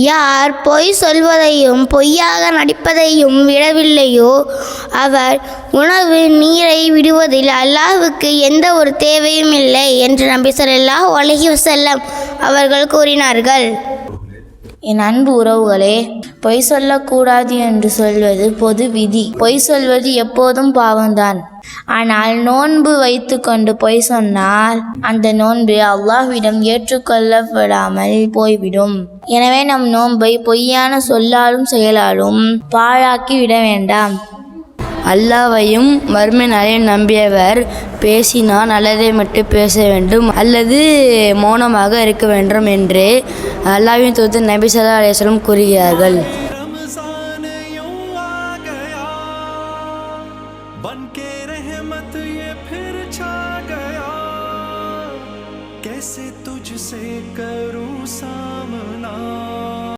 யார் பொய் சொல்வதையும் பொய்யாக நடிப்பதையும் விடவில்லையோ அவர் உணவு நீரை விடுவதில் அல்லாஹ்வுக்கு எந்த ஒரு தேவையும் இல்லை என்று நபி ஸல்லல்லாஹு அலைஹி வஸல்லம் அவர்கள் கூறினார்கள். என் அன்பு உறவுகளே, பொய் சொல்லக்கூடாது என்று சொல்வது பொது விதி. பொய் சொல்வது எப்போதும் பாவம்தான். ஆனால் நோன்பு வைத்து கொண்டு பொய் சொன்னால் அந்த நோன்பு அல்லாஹ்விடம் ஏற்றுக்கொள்ளப்படாமல் போய்விடும். எனவே நம் நோன்பை பொய்யான சொல்லாலும் செயலாலும் பாழாக்கி விட வேண்டாம். அல்லாஹ்வையும் மறுமை நாளையும் நம்பியவர் பேசினால் நல்லதை மட்டும் பேச வேண்டும் அல்லது மௌனமாக இருக்க வேண்டும் என்று அல்லாஹ்வின் தூதர் நபி ஸல்லல்லாஹு அலைஹி வஸல்லம் கூறுகிறார்கள்.